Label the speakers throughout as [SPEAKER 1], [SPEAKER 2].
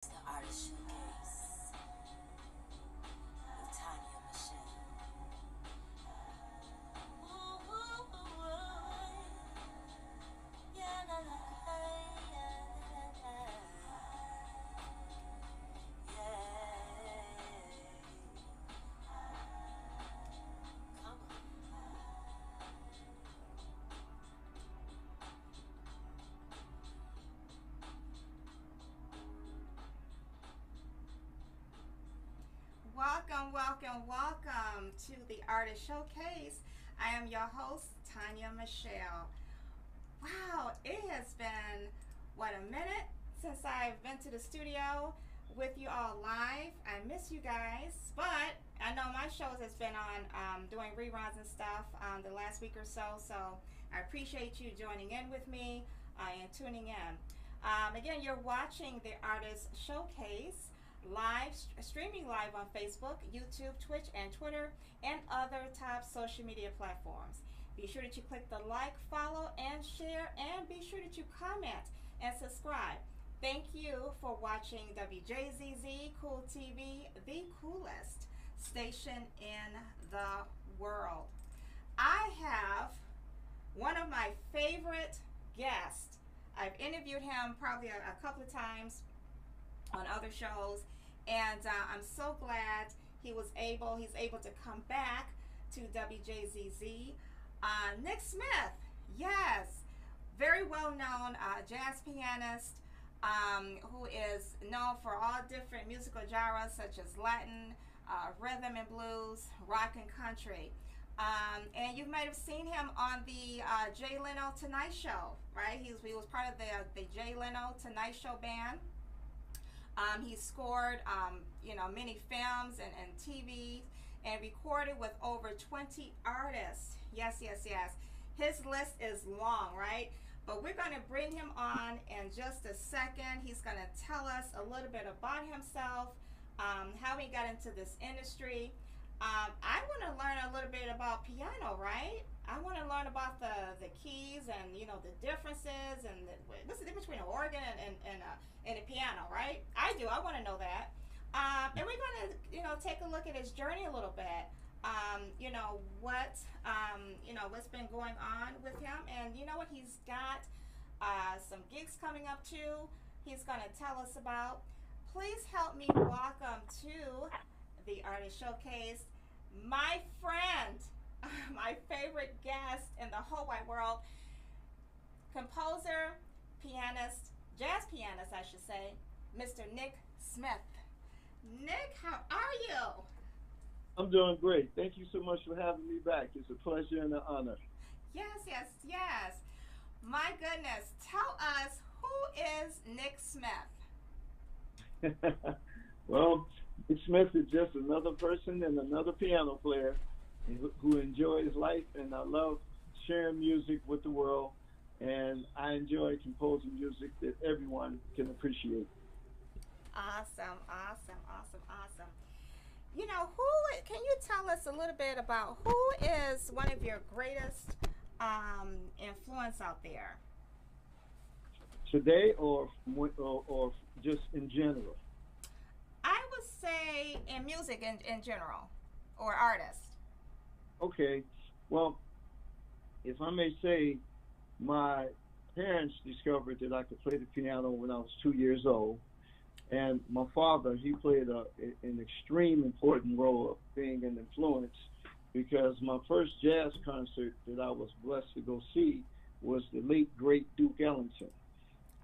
[SPEAKER 1] The Artist Showcase with Tonya Michelle. Ooh, ooh, ooh, yeah, la, la, yeah, la, la, yeah. Come
[SPEAKER 2] Welcome, welcome, welcome to the Artist Showcase. I am your host, Tonya Michelle. Wow, it has been, what, a minute since I've been to the studio with you all live. I miss you guys, but I know my shows has been on doing reruns and stuff the last week or so, so I appreciate you joining in with me and tuning in. Again, you're watching the Artist Showcase live, streaming live on Facebook, YouTube, Twitch, and Twitter, and other top social media platforms. Be sure that you click the like, follow, and share, and be sure that you comment and subscribe. Thank you for watching WJZZ Cool TV, the coolest station in the world. I have one of my favorite guests. I've interviewed him probably a couple of times on other shows, and I'm so glad he's able to come back to WJZZ. Nick Smith, yes, very well known jazz pianist, who is known for all different musical genres such as Latin, rhythm and blues, rock and country. And you might have seen him on the Jay Leno Tonight Show, right? He was part of the Jay Leno Tonight Show band. He scored, many films and TV and recorded with over 20 artists. Yes, yes, yes. His list is long, right? But we're going to bring him on in just a second. He's going to tell us a little bit about himself, how he got into this industry. I want to learn a little bit about piano, right? I want to learn about the keys and the differences and what's the difference between an organ and a piano, right? I do. I want to know that. And we're going to take a look at his journey a little bit. What's been going on with him, and what he's got some gigs coming up too. He's going to tell us about. Please help me welcome to the Artist Showcase my friend, my favorite guest in the whole wide world, composer, pianist, jazz pianist, I should say, Mr. Nick Smith. Nick, how are you?
[SPEAKER 3] I'm doing great. Thank you so much for having me back. It's a pleasure and an honor.
[SPEAKER 2] Yes, yes, yes. My goodness, tell us, who is Nick Smith?
[SPEAKER 3] Well, Nick Smith is just another person and another piano player who enjoys life, and I love sharing music with the world, and I enjoy composing music that everyone can appreciate.
[SPEAKER 2] Awesome, awesome, awesome, awesome. Who can you tell us a little bit about who is one of your greatest influence out there?
[SPEAKER 3] Today, or just in general?
[SPEAKER 2] I would say in music in general, or artist.
[SPEAKER 3] Okay, well, if I may say, my parents discovered that I could play the piano when I was 2 years old. And my father, he played an extreme important role of being an influence because my first jazz concert that I was blessed to go see was the late great Duke Ellington.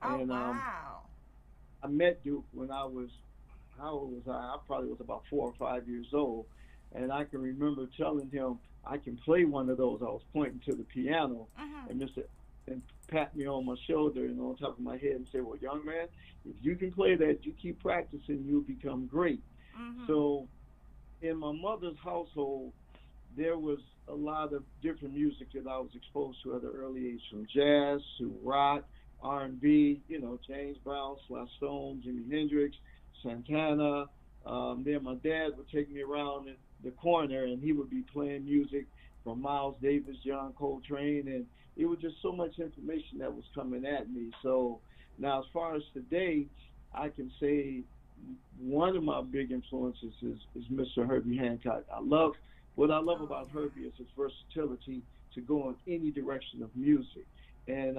[SPEAKER 2] Oh,
[SPEAKER 3] And
[SPEAKER 2] wow.
[SPEAKER 3] I met Duke when I was, how old was I? I probably was about 4 or 5 years old. And I can remember telling him I can play one of those. I was pointing to the piano,
[SPEAKER 2] Mm-hmm.
[SPEAKER 3] and Mr. and pat me on my shoulder and on top of my head and say, "Well, young man, if you can play that, you keep practicing, you'll become great."
[SPEAKER 2] Mm-hmm.
[SPEAKER 3] So in my mother's household, there was a lot of different music that I was exposed to at an early age, from jazz to rock, R&B, James Brown, Sly Stone, Jimi Hendrix, Santana. Then my dad would take me around in the corner, and he would be playing music from Miles Davis, John Coltrane, and it was just so much information that was coming at me. So now, as far as today, I can say one of my big influences is Mr. Herbie Hancock. What I love
[SPEAKER 2] Oh
[SPEAKER 3] about Herbie
[SPEAKER 2] yeah.
[SPEAKER 3] is his versatility to go in any direction of music. And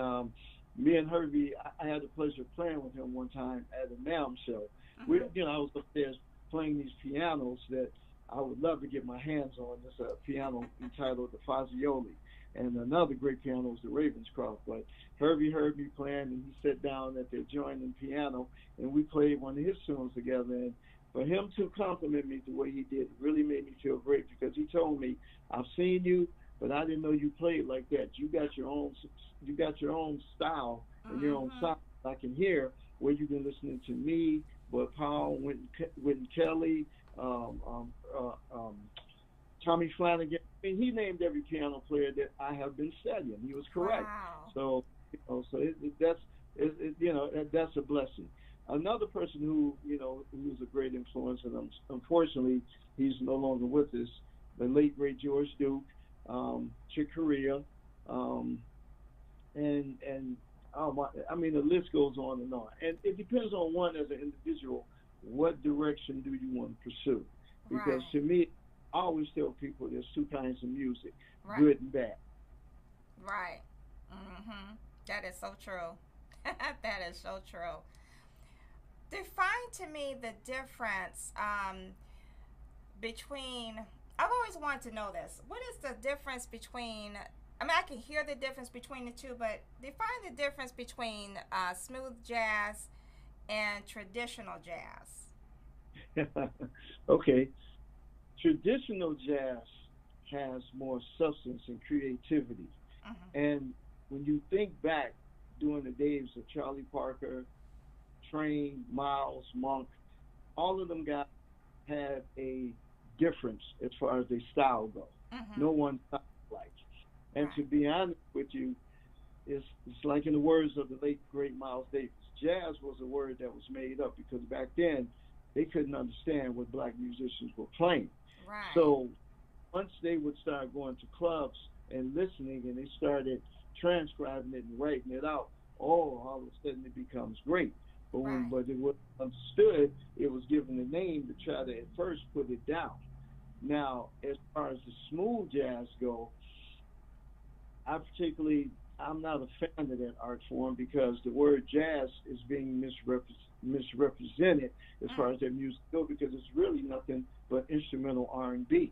[SPEAKER 3] me and Herbie, I had the pleasure of playing with him one time at a NAM show.
[SPEAKER 2] Mhm.
[SPEAKER 3] I was upstairs playing these pianos that I would love to get my hands on. This piano entitled the Fazioli, and another great piano is the Ravenscroft. But Herbie heard me playing, and he sat down at the adjoining piano, and we played one of his tunes together. And for him to compliment me the way he did really made me feel great because he told me, "I've seen you, but I didn't know you played like that. You got your own style and your own
[SPEAKER 2] Mhm.
[SPEAKER 3] sound. I can hear where you've been listening to me, but Paul, Wynton Kelly, um, um, uh, um, Tommy Flanagan. I mean, he named every piano player that I have been studying. He was correct.
[SPEAKER 2] Wow.
[SPEAKER 3] So, that's a blessing. Another person who's a great influence, and unfortunately he's no longer with us, the late great George Duke, Chick Corea, um, and oh my, I mean the list goes on and on. And it depends on one as an individual. What direction do you want to pursue? Because
[SPEAKER 2] Right.
[SPEAKER 3] to me, I always tell people there's two kinds of music,
[SPEAKER 2] Right.
[SPEAKER 3] good and bad.
[SPEAKER 2] Right. Mhm. That is so true. That is so true. Define to me the difference between. I've always wanted to know this. What is the difference between? I mean, I can hear the difference between the two, but define the difference between smooth jazz and traditional jazz.
[SPEAKER 3] Okay, traditional jazz has more substance and creativity.
[SPEAKER 2] Mhm.
[SPEAKER 3] And when you think back during the days of Charlie Parker, Train, Miles, Monk, all of them guys have a difference as far as their style go.
[SPEAKER 2] Mhm.
[SPEAKER 3] No one sounds like. And to
[SPEAKER 2] Right.
[SPEAKER 3] be honest with you, it's like in the words of the late great Miles Davis, jazz was a word that was made up because back then they couldn't understand what black musicians were playing.
[SPEAKER 2] Right.
[SPEAKER 3] So once they would start going to clubs and listening and they started transcribing it and writing it out, all of a sudden it becomes great.
[SPEAKER 2] Right.
[SPEAKER 3] But it was understood, it was given a name to try to at first put it down. Now, as far as the smooth jazz go, I'm not a fan of that art form because the word jazz is being misrepresented as far
[SPEAKER 2] Mm.
[SPEAKER 3] as their music go because it's really nothing but instrumental R&B.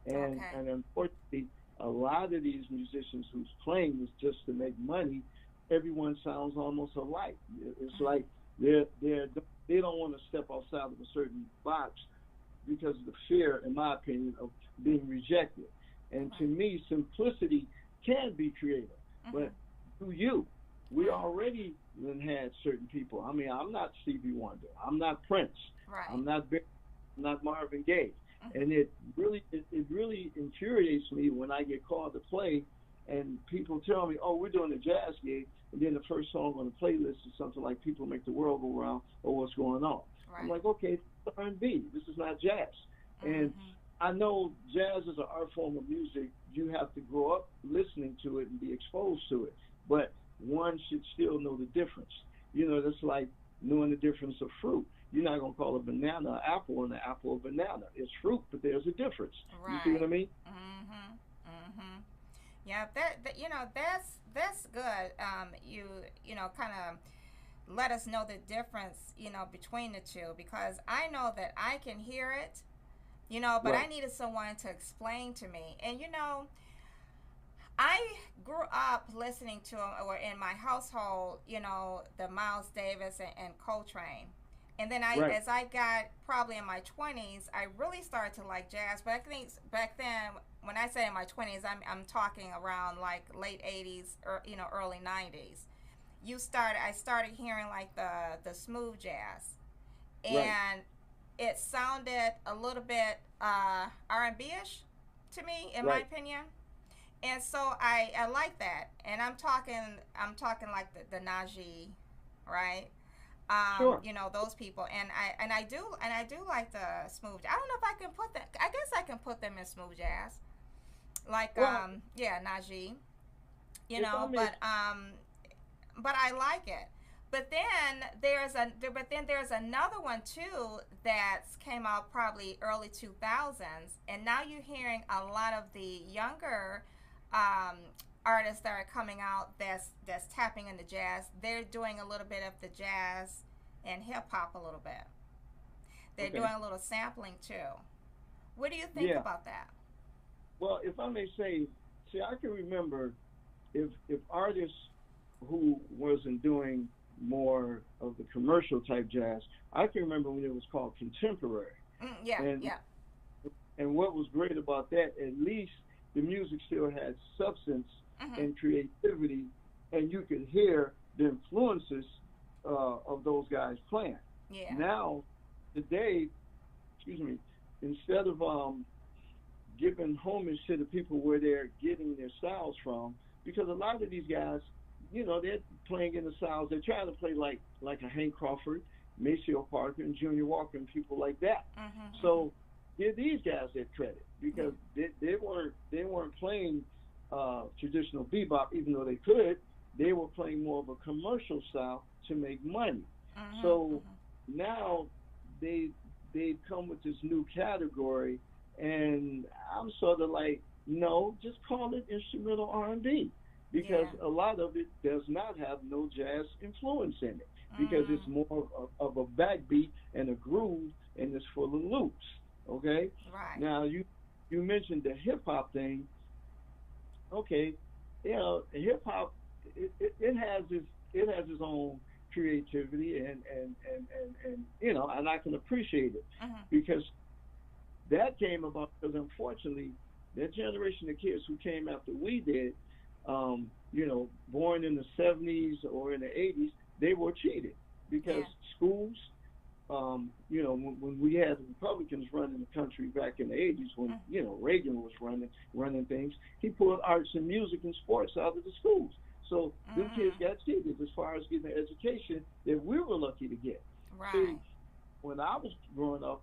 [SPEAKER 2] Okay.
[SPEAKER 3] And unfortunately, a lot of these musicians who's playing this just to make money, everyone sounds almost alike. It's
[SPEAKER 2] Mm.
[SPEAKER 3] like they don't want to step outside of a certain box because of the fear, in my opinion, of being rejected. And to
[SPEAKER 2] Right.
[SPEAKER 3] me, simplicity can be creative,
[SPEAKER 2] Mhm.
[SPEAKER 3] but do you? We
[SPEAKER 2] Right.
[SPEAKER 3] already then had certain people. I mean, I'm not Stevie Wonder. I'm not Prince.
[SPEAKER 2] Right.
[SPEAKER 3] I'm not I'm not Marvin Gaye.
[SPEAKER 2] Mhm.
[SPEAKER 3] And it really infuriates me when I get called to play and people tell me, "Oh, we're doing a jazz gig," and then the first song on the playlist is something like "People Make the World Go Round" or "What's Going On." I'm
[SPEAKER 2] Right.
[SPEAKER 3] like, okay, R&B. This is not jazz. And
[SPEAKER 2] Mhm.
[SPEAKER 3] I know jazz is an art form of music. You have to grow up listening to it and be exposed to it. But one should still know the difference. That's like knowing the difference of fruit. You're not going to call a banana an apple and an apple a banana. It's fruit, but there's a difference. You see what
[SPEAKER 2] Right.
[SPEAKER 3] I mean?
[SPEAKER 2] Mhm. Mhm. Yeah. That that's good. You kind of let us know the difference. Between the two because I know that I can hear it. But I
[SPEAKER 3] Right,
[SPEAKER 2] needed someone to explain to me. And I grew up listening to or in my household, the Miles Davis and Coltrane. And then
[SPEAKER 3] right,
[SPEAKER 2] as I got probably in my 20s, I really started to like jazz. But I think back then, when I say in my 20s, I'm talking around like late 80s or early 90s. I started hearing like the smooth jazz,
[SPEAKER 3] right,
[SPEAKER 2] and it sounded a little bit R&B ish to me, in my
[SPEAKER 3] right.
[SPEAKER 2] opinion. And so I like that, and I'm talking like the Najee, right?
[SPEAKER 3] Sure.
[SPEAKER 2] Those people, and I do like the smooth. I don't know if I can put that. I guess I can put them in smooth jazz, like
[SPEAKER 3] Well,
[SPEAKER 2] yeah, Najee.
[SPEAKER 3] if I may,
[SPEAKER 2] But I like it. but then there's another one too that's came out probably early 2000s, and now you're hearing a lot of the younger um, artists that are coming out that's tapping into jazz. They're doing a little bit of the jazz and hip hop a little bit. They're
[SPEAKER 3] Okay.
[SPEAKER 2] doing a little sampling too. What do you think
[SPEAKER 3] Yeah.
[SPEAKER 2] about that?
[SPEAKER 3] Well, if I may say, see, I can remember if artists who wasn't doing more of the commercial type jazz, I can remember when it was called contemporary.
[SPEAKER 2] Yeah,
[SPEAKER 3] And
[SPEAKER 2] yeah.
[SPEAKER 3] and what was great about that, at least the music still had substance
[SPEAKER 2] Hmm.
[SPEAKER 3] and creativity, and you could hear the influences of those guys playing.
[SPEAKER 2] Yeah.
[SPEAKER 3] Now, today, excuse me, instead of giving homage to the people where they're getting their styles from, because a lot of these guys, they're playing in the styles. They're trying to play like a Hank Crawford, Maceo Parker, and Junior Walker, and people like that.
[SPEAKER 2] Hmm. Hmm.
[SPEAKER 3] So give these guys their credit
[SPEAKER 2] Yeah.
[SPEAKER 3] because they weren't playing traditional bebop, even though they could. They were playing more of a commercial style to make money.
[SPEAKER 2] Hmm.
[SPEAKER 3] So
[SPEAKER 2] Hmm.
[SPEAKER 3] now they they've come with this new category, and I'm sort of like, no, just call it instrumental R&B because
[SPEAKER 2] Yeah.
[SPEAKER 3] a lot of it does not have no jazz influence in it because it's
[SPEAKER 2] Mm.
[SPEAKER 3] more of a backbeat and a groove, and it's full of loops. Okay,
[SPEAKER 2] Right.
[SPEAKER 3] now you mentioned the hip hop thing. Okay, hip hop it has its own creativity and and I can appreciate it
[SPEAKER 2] Hmm.
[SPEAKER 3] because that came about because unfortunately that generation of kids who came after we did, born in the 70s or in the 80s, they were cheated because
[SPEAKER 2] Yeah.
[SPEAKER 3] schools, when we had Republicans running the country back in the 80s, when
[SPEAKER 2] Mm.
[SPEAKER 3] Reagan was running things, he pulled arts and music and sports out of the schools. So them kids
[SPEAKER 2] Hmm.
[SPEAKER 3] got cheated as far as getting the education that we were lucky to get. See,
[SPEAKER 2] Right.
[SPEAKER 3] when I was growing up,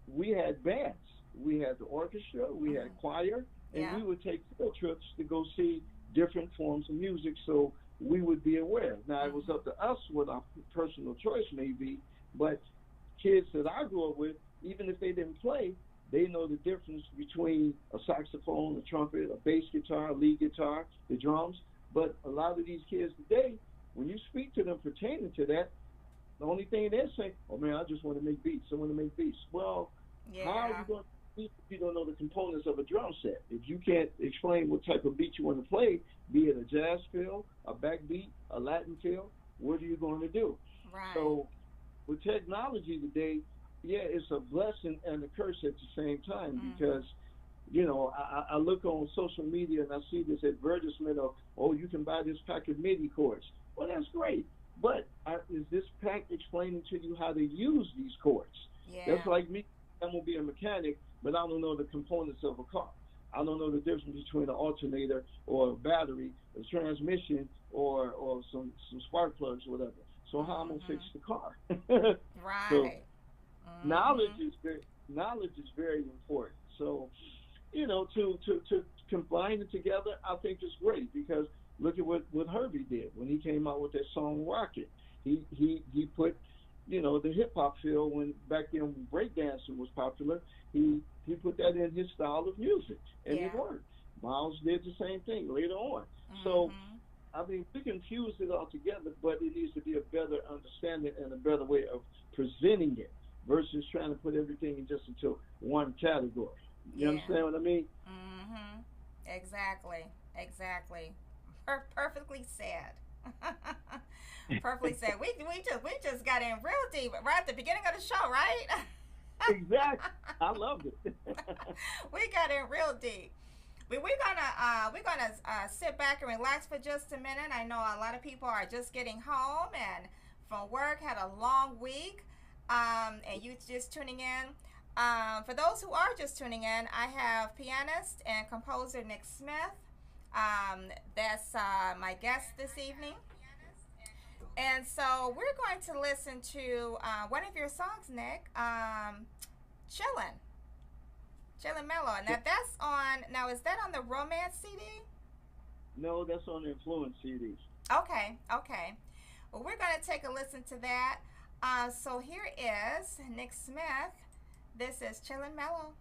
[SPEAKER 3] we had bands. We had the orchestra, we had
[SPEAKER 2] Hmm.
[SPEAKER 3] choir, and
[SPEAKER 2] Yeah.
[SPEAKER 3] we would take field trips to go see different forms of music so we would be aware. Now, it was
[SPEAKER 2] Hmm.
[SPEAKER 3] up to us what our personal choice may be, but kids that I grew up with, even if they didn't play, they know the difference between a saxophone, a trumpet, a bass guitar, a lead guitar, the drums. But a lot of these kids today, when you speak to them pertaining to that, the only thing they're saying, "Oh man, I just want to make beats. I want to make beats." Well, how are you
[SPEAKER 2] Yeah.
[SPEAKER 3] going to beat if you don't know the components of a drum set? If you can't explain what type of beat you want to play, be it a jazz feel, a backbeat, a Latin feel, what are you going to do?
[SPEAKER 2] Right.
[SPEAKER 3] So with technology today, yeah, it's a blessing and a curse at the same time
[SPEAKER 2] Hmm.
[SPEAKER 3] because I look on social media and I see this advertisement of, oh, you can buy this pack of MIDI chords. Well, that's great. But is this pack explaining to you how to use these chords? That's
[SPEAKER 2] Yeah.
[SPEAKER 3] like me. I'm going to be a mechanic, but I don't know the components of a car. I don't know the difference between an alternator or a battery, a transmission, or some spark plugs, or whatever. So how I'm going to fix
[SPEAKER 2] Hmm.
[SPEAKER 3] the car? So
[SPEAKER 2] Right.
[SPEAKER 3] knowledge
[SPEAKER 2] Hmm.
[SPEAKER 3] is very important. So to combine it together, I think it's great because look at what Herbie did when he came out with that song Rocket. He put the hip hop feel when back then when breakdancing was popular. He put that in his style of music and it
[SPEAKER 2] Yeah.
[SPEAKER 3] worked. Miles did the same thing later on. So
[SPEAKER 2] Hmm.
[SPEAKER 3] I mean, we can fuse it all together, but it needs to be a better understanding and a better way of presenting it versus trying to put everything in just into one category. You
[SPEAKER 2] Yeah.
[SPEAKER 3] understand what I mean?
[SPEAKER 2] Hmm. Exactly. Exactly. Perfectly said. Perfectly said. We just got in real deep right at the beginning of the show, right?
[SPEAKER 3] Exactly. I loved it.
[SPEAKER 2] We got in real deep. We're gonna sit back and relax for just a minute. I know a lot of people are just getting home and from work, had a long week, and you just tuning in. For those who are just tuning in, I have pianist and composer Nick Smith. That's my guest this evening. And so we're going to listen to one of your songs, Nick. Chillin'. Chillin' Mellow. Now that's on. Now is that on the Romance CD?
[SPEAKER 3] No, that's on the Influence CDs.
[SPEAKER 2] Okay. Okay. Well, we're going to take a listen to that. So here is Nick Smith. This is Chillin' Mellow.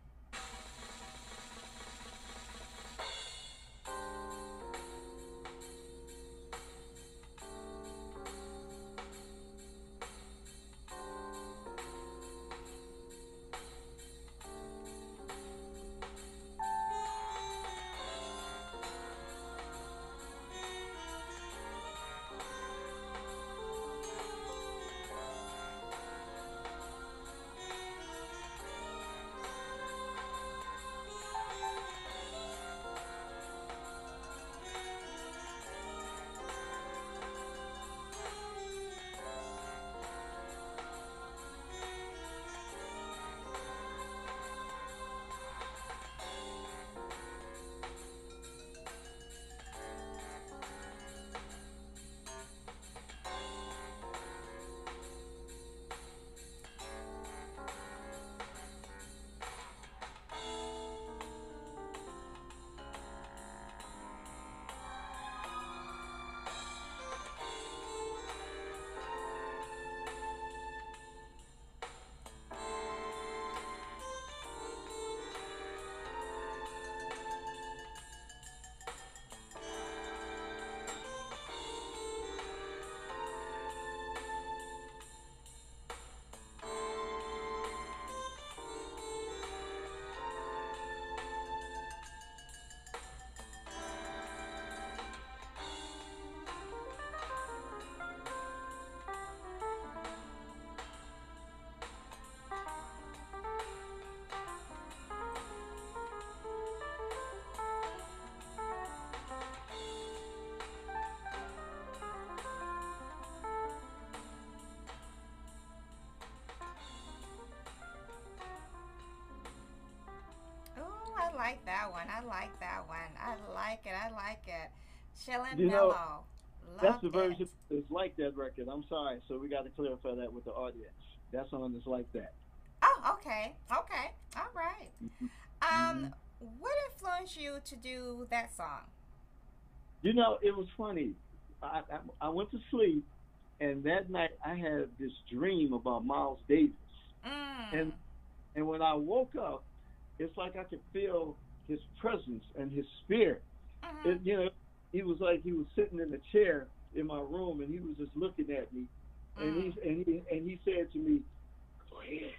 [SPEAKER 2] Oh, I like that one. I like that one. I like it. I like it. Chillin'
[SPEAKER 3] You know,
[SPEAKER 2] Mellow.
[SPEAKER 3] that's
[SPEAKER 2] Love
[SPEAKER 3] the
[SPEAKER 2] it.
[SPEAKER 3] version that's like that record. I'm sorry, so we got to clarify that with the audience. That song is like that.
[SPEAKER 2] Oh, okay. Okay. All right. Um,
[SPEAKER 3] Hmm.
[SPEAKER 2] what influenced you to do that song?
[SPEAKER 3] You know, it was funny. I went to sleep, and that night I had this dream about Miles Davis, and
[SPEAKER 2] Mm.
[SPEAKER 3] and when I woke up, it's like I could feel his presence and his spirit.
[SPEAKER 2] Mhm.
[SPEAKER 3] It, he was like he was sitting in a chair in my room, and he was just looking at me, and
[SPEAKER 2] Mm.
[SPEAKER 3] he said to me, "Go ahead."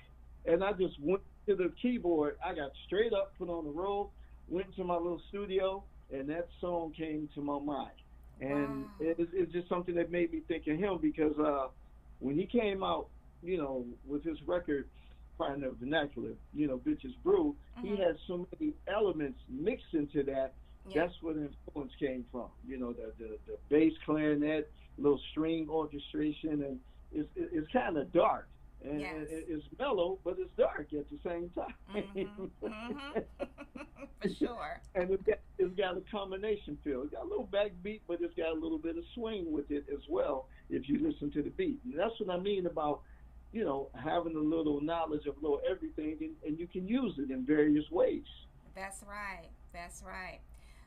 [SPEAKER 3] And I just went to the keyboard. I got straight up, put on the robe, went into my little studio, and that song came to my mind. And
[SPEAKER 2] Wow.
[SPEAKER 3] it's just something that made me think of him because when he came out, with his record, Finding the Vernacular, Bitches Brew, he
[SPEAKER 2] Mhm.
[SPEAKER 3] had so many elements mixed into that.
[SPEAKER 2] Yeah.
[SPEAKER 3] That's where the influence came from. The bass clarinet, little string orchestration, and it's kind of dark and
[SPEAKER 2] Yes.
[SPEAKER 3] it's mellow, but it's dark at the same
[SPEAKER 2] Mhm.
[SPEAKER 3] time.
[SPEAKER 2] Mhm. For sure.
[SPEAKER 3] And it's got a combination feel. It's got a little backbeat, but it's got a little bit of swing with it as well. If you listen to the beat, and that's what I mean about having a little knowledge of a little everything, and you can use it in various ways.
[SPEAKER 2] That's right. That's right.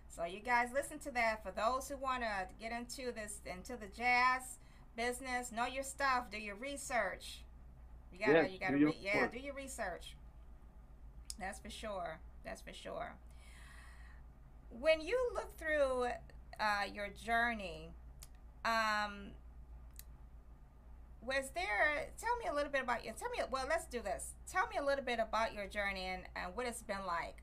[SPEAKER 2] So you guys listen to that. For those who want to get into this, into the jazz business, know your stuff. Do your research.
[SPEAKER 3] Yes,
[SPEAKER 2] You
[SPEAKER 3] do
[SPEAKER 2] gotta
[SPEAKER 3] your
[SPEAKER 2] yeah,
[SPEAKER 3] work.
[SPEAKER 2] do your research. That's for sure. That's for sure. When you look through your journey, um, was there? Tell me a little bit about you. Tell me. Well, let's do this. Tell me a little bit about your journey and what it's been like.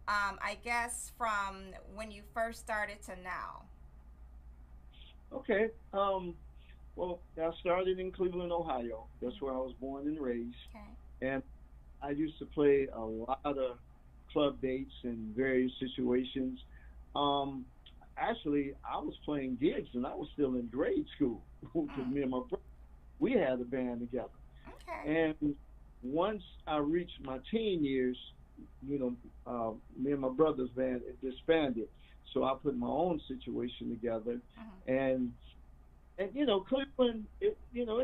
[SPEAKER 2] I guess from when you first started to now.
[SPEAKER 3] Okay. Well, I started in Cleveland, Ohio. That's where I was born and raised,
[SPEAKER 2] Okay.
[SPEAKER 3] and I used to play a lot of club dates in various situations. Um, Actually, I was playing gigs and I was still in grade school because
[SPEAKER 2] Mm,
[SPEAKER 3] me and my brother we had a band together.
[SPEAKER 2] okay.
[SPEAKER 3] And once I reached my teen years, me and my brother's band disbanded. So I put my own situation together,
[SPEAKER 2] Mm-hmm.
[SPEAKER 3] and Cleveland, it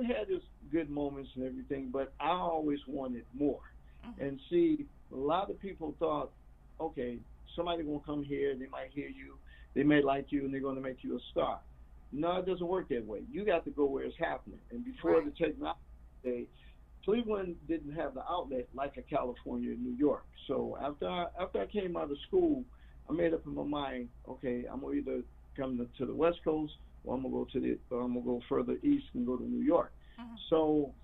[SPEAKER 3] had its good moments and everything, but I always wanted more.
[SPEAKER 2] Mm-hmm.
[SPEAKER 3] And see, a lot of people thought, okay, somebody gonna come here, they might hear you, they may like you, and they're gonna make you a star. No, it doesn't work that way. You got to go where it's happening. And before
[SPEAKER 2] Right.
[SPEAKER 3] the technology day, Cleveland didn't have the outlet like a California and New York. So after I came out of school, I made up in my mind, okay, I'm gonna either come to the West Coast or I'm gonna go further east and go to New York.
[SPEAKER 2] Mhm.
[SPEAKER 3] So,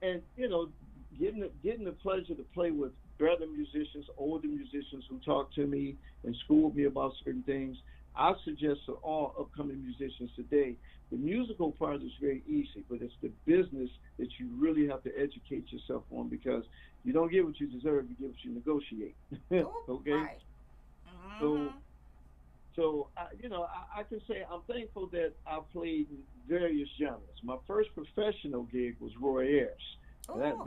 [SPEAKER 3] and getting the pleasure to play with better musicians, older musicians who talked to me and schooled me about certain things. I suggest to all upcoming musicians today, the musical part is very easy, but it's the business that you really have to educate yourself on because you don't get what you deserve, you get what you negotiate.
[SPEAKER 2] Ooh,
[SPEAKER 3] Okay,
[SPEAKER 2] right.
[SPEAKER 3] so
[SPEAKER 2] Mhm.
[SPEAKER 3] I can say I'm thankful that I played in various genres. My first professional gig was Roy Ayers.
[SPEAKER 2] Ooh,
[SPEAKER 3] That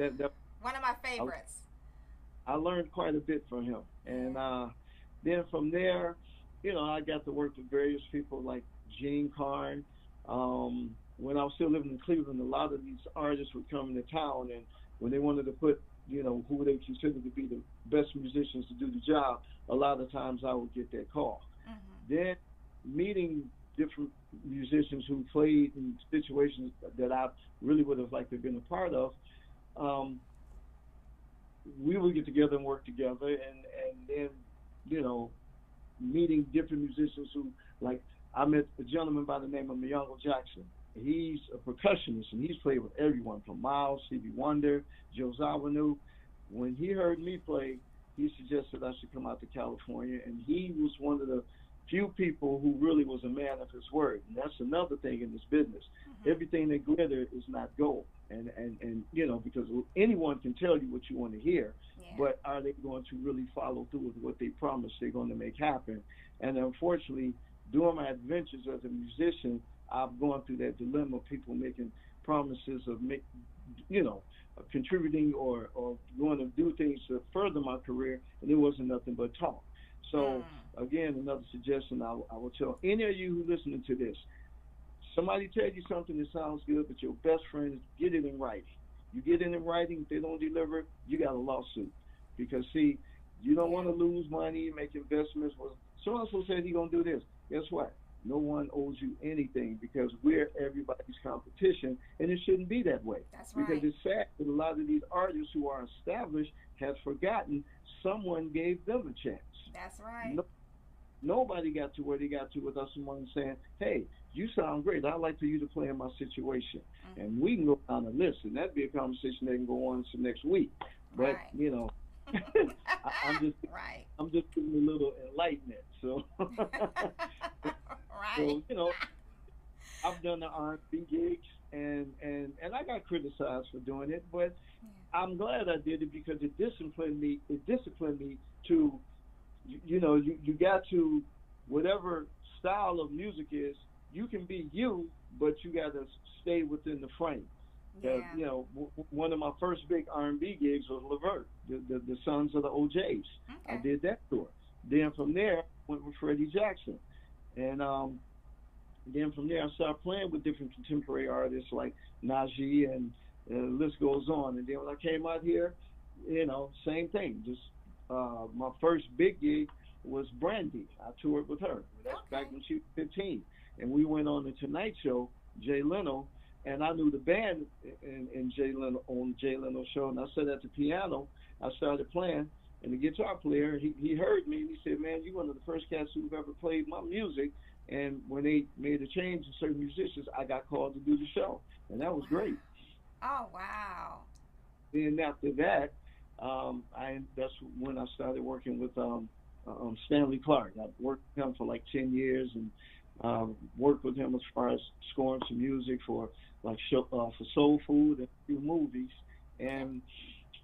[SPEAKER 2] one of my
[SPEAKER 3] I,
[SPEAKER 2] favorites.
[SPEAKER 3] I learned quite a bit from him, and
[SPEAKER 2] Yeah.
[SPEAKER 3] then from there, I got to work with various people like Gene Carn. When I was still living in Cleveland, a lot of these artists would come into town, and when they wanted to put, who they considered to be the best musicians to do the job, a lot of times I would get that call.
[SPEAKER 2] Mhm.
[SPEAKER 3] Then meeting different musicians who played in situations that I really would have liked to have been a part of, um, we would get together and work together, and then you know meeting different musicians who like I met a gentleman by the name of Myungle Jackson. He's a percussionist and he's played with everyone from Miles, Stevie Wonder, Joe Zawinu. When he heard me play, he suggested I should come out to California, and he was one of the few people who really was a man of his word. And that's another thing in this business.
[SPEAKER 2] Mhm.
[SPEAKER 3] Everything that glitter is not gold, and because anyone can tell you what you want to hear,
[SPEAKER 2] Yeah.
[SPEAKER 3] but are they going to really follow through with what they promise they're going to make happen? And unfortunately, during my adventures as a musician, I've gone through that dilemma of people making promises of you know, contributing or going to do things to further my career, and it wasn't nothing but talk. So
[SPEAKER 2] Mm.
[SPEAKER 3] again, another suggestion I will tell any of you who listening to this: somebody tell you something that sounds good, but your best friend get it in writing. You get it in writing. If they don't deliver, you got a lawsuit. Because see, you don't
[SPEAKER 2] Yeah.
[SPEAKER 3] want to lose money, make investments. Well, so and so said he gonna do this. Guess what? No one owes you anything because we're everybody's competition, and it shouldn't be that way.
[SPEAKER 2] That's
[SPEAKER 3] Because
[SPEAKER 2] right.
[SPEAKER 3] it's sad that a lot of these artists who are established have forgotten someone gave them a chance.
[SPEAKER 2] That's right.
[SPEAKER 3] No, nobody got to where they got to without someone saying, "Hey, you sound great. I'd like for you to play in my situation,"
[SPEAKER 2] Mhm.
[SPEAKER 3] and we can go down the list, and that'd be a conversation that can go on to next week. But
[SPEAKER 2] Right.
[SPEAKER 3] I'm just
[SPEAKER 2] Right.
[SPEAKER 3] giving a little enlightenment. So,
[SPEAKER 2] Right.
[SPEAKER 3] so I've done the R&B gigs, and I got criticized for doing it, but
[SPEAKER 2] Yeah.
[SPEAKER 3] I'm glad I did it because it disciplined me. It disciplined me to you got to whatever style of music is, you can be you, but you got to stay within the frame. Because
[SPEAKER 2] Yeah.
[SPEAKER 3] one of my first big R&B gigs was Levert, the Sons of the OJ's. I
[SPEAKER 2] Okay.
[SPEAKER 3] did that tour. Then from there, I went with Freddie Jackson, and then from there, I started playing with different contemporary artists like Najee, and the list goes on. And then when I came out here, same thing. Just my first big gig was Brandy. I toured with her. That's back
[SPEAKER 2] Okay.
[SPEAKER 3] when she was 15, and we went on the Tonight Show, Jay Leno, and I knew the band in Jay Leno on Jay Leno's show, and I sat at the piano. I started playing. And the guitar player, he heard me and he said, "Man, you're one of the first cats who've ever played my music." And when they made a change in certain musicians, I got called to do the show, and that was
[SPEAKER 2] Wow.
[SPEAKER 3] great.
[SPEAKER 2] Oh wow.
[SPEAKER 3] Then after that, I that's when I started working with Stanley Clark. I worked with him for like 10 years, and worked with him as far as scoring some music for for Soul Food and a few movies.
[SPEAKER 2] Okay.
[SPEAKER 3] And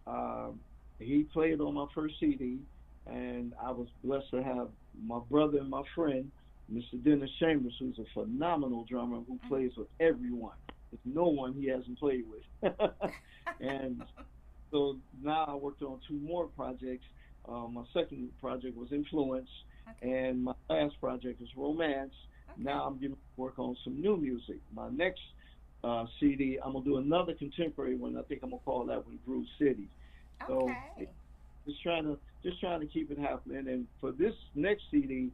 [SPEAKER 3] um, he played on my first CD, and I was blessed to have my brother and my friend, Mr. Dennis Chambers, who's a phenomenal drummer who
[SPEAKER 2] Mhm.
[SPEAKER 3] plays with everyone. There's no one he hasn't played with. And so now I worked on two more projects. My second project was Influence,
[SPEAKER 2] Okay.
[SPEAKER 3] and my last project is Romance.
[SPEAKER 2] Okay.
[SPEAKER 3] Now I'm getting to work on some new music. My next CD, I'm gonna do another contemporary one. I think I'm gonna call that one Groove City. So
[SPEAKER 2] Okay.
[SPEAKER 3] just trying to keep it happening. And for this next CD,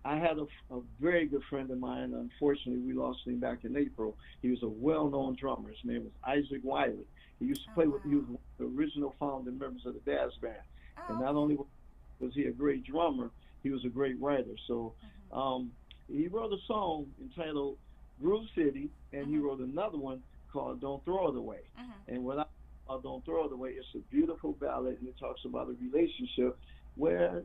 [SPEAKER 3] I had a very good friend of mine. Unfortunately, we lost him back in April. He was a well-known drummer. His name was Isaac Wiley. He used to
[SPEAKER 2] Oh
[SPEAKER 3] play with. He was
[SPEAKER 2] wow.
[SPEAKER 3] one of the original founding members of the Daz Band. And
[SPEAKER 2] Oh
[SPEAKER 3] not
[SPEAKER 2] okay.
[SPEAKER 3] only was he a great drummer, he was a great writer. So
[SPEAKER 2] Mhm.
[SPEAKER 3] um, he wrote a song entitled "Groove City," and he
[SPEAKER 2] Mhm.
[SPEAKER 3] wrote another one called "Don't Throw It Away."
[SPEAKER 2] Mhm.
[SPEAKER 3] And what I "Don't Throw It Away," it's a beautiful ballad, and it talks about a relationship where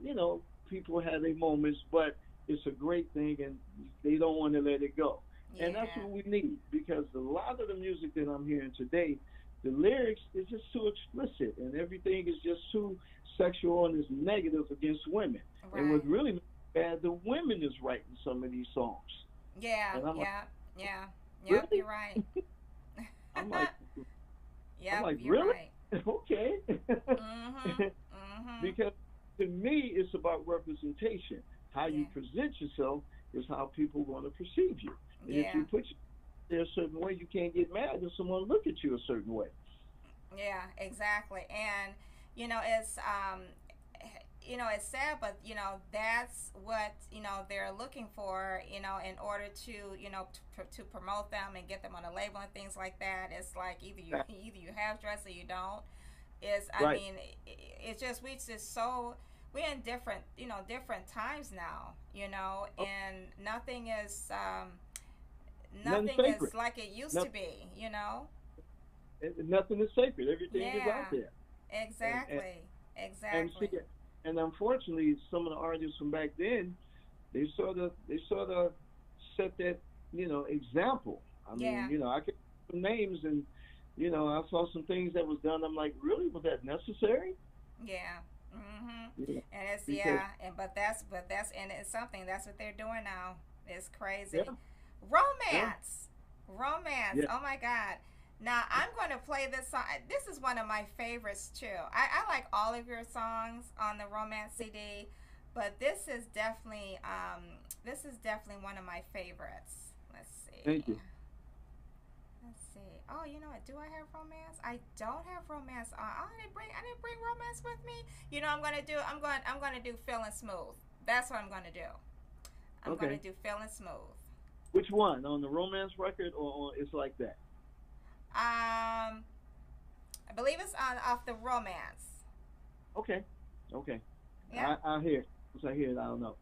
[SPEAKER 3] people have their moments, but it's a great thing, and they don't want to let it go. And that's
[SPEAKER 2] Yeah.
[SPEAKER 3] what we need because a lot of the music that I'm hearing today, the lyrics is just too explicit, and everything is just too sexual and is negative against women. And what
[SPEAKER 2] Right.
[SPEAKER 3] really makes it bad, the women is writing some of these songs,
[SPEAKER 2] Yeah.
[SPEAKER 3] and I'm like,
[SPEAKER 2] Yeah. Yeah. Yep.
[SPEAKER 3] really?
[SPEAKER 2] You're right.
[SPEAKER 3] I'm like, I'm
[SPEAKER 2] Yep.
[SPEAKER 3] like,
[SPEAKER 2] You're
[SPEAKER 3] really?
[SPEAKER 2] right.
[SPEAKER 3] Okay.
[SPEAKER 2] Mhm. Mhm.
[SPEAKER 3] Because to me, it's about representation. How you
[SPEAKER 2] Yeah.
[SPEAKER 3] present yourself is how people want to perceive you. And if
[SPEAKER 2] Yeah.
[SPEAKER 3] you put yourself a certain way, you can't get mad if someone look at you a certain way.
[SPEAKER 2] Yeah, exactly. And it's it's sad, but that's what they're looking for. In order to to promote them and get them on a label and things like that. It's like either you either you have dress or you don't. Is I
[SPEAKER 3] Right.
[SPEAKER 2] mean, it's just we just so we're in different different times now.
[SPEAKER 3] Oh,
[SPEAKER 2] And
[SPEAKER 3] nothing
[SPEAKER 2] nothing
[SPEAKER 3] sacred.
[SPEAKER 2] is like it used to
[SPEAKER 3] Nothing,
[SPEAKER 2] be.
[SPEAKER 3] nothing is sacred. Everything is out
[SPEAKER 2] Yeah,
[SPEAKER 3] there. And and
[SPEAKER 2] exactly,
[SPEAKER 3] and see,
[SPEAKER 2] exactly.
[SPEAKER 3] and unfortunately, some of the artists from back then, they sort of set that example. I mean,
[SPEAKER 2] Yeah,
[SPEAKER 3] I can some names and I saw some things that was done. I'm like, really, was that necessary?
[SPEAKER 2] yeah. Mhm.
[SPEAKER 3] You know,
[SPEAKER 2] And it's
[SPEAKER 3] because
[SPEAKER 2] and but that's and it's something that's what they're doing now. It's
[SPEAKER 3] yeah,
[SPEAKER 2] crazy.
[SPEAKER 3] yeah,
[SPEAKER 2] Romance, romance.
[SPEAKER 3] yeah.
[SPEAKER 2] Oh my God. Now I'm going to play this song. This is one of my favorites too. I like all of your songs on the romance CD, but this is definitely one of my favorites. Let's
[SPEAKER 3] Thank
[SPEAKER 2] see.
[SPEAKER 3] you.
[SPEAKER 2] Let's see. Oh, you know what? Do I have romance? I don't have romance. I didn't bring romance with me. I'm gonna do feeling smooth. That's what I'm gonna do. I'm gonna
[SPEAKER 3] Okay.
[SPEAKER 2] do feeling smooth.
[SPEAKER 3] Which one on the romance record or on It's Like That?
[SPEAKER 2] Um, I believe it's on off the romance.
[SPEAKER 3] Okay, okay.
[SPEAKER 2] Yeah.
[SPEAKER 3] I hear it. Once I hear it, I'll know.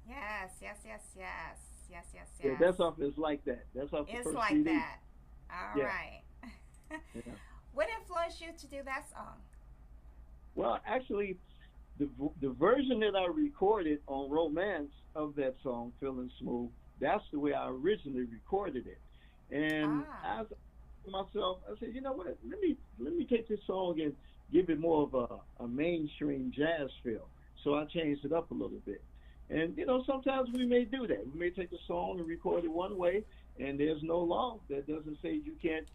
[SPEAKER 2] Yes. Yes. Yes. Yes. Yes. Yes.
[SPEAKER 3] Yeah,
[SPEAKER 2] Yes.
[SPEAKER 3] that's off It's Like That. That's off the
[SPEAKER 2] It's
[SPEAKER 3] first
[SPEAKER 2] like
[SPEAKER 3] CD.
[SPEAKER 2] that. All
[SPEAKER 3] Yeah,
[SPEAKER 2] right.
[SPEAKER 3] yeah.
[SPEAKER 2] What influenced you to do that song?
[SPEAKER 3] Well, actually, the version that I recorded on Romance of that song, Feeling Smooth, that's the way I originally recorded it. And
[SPEAKER 2] Ah.
[SPEAKER 3] as myself, I said, you know what? Let me take this song and give it more of a mainstream jazz feel. So I changed it up a little bit. And sometimes we may do that. We may take a song and record it one way, and there's no law that doesn't say you can't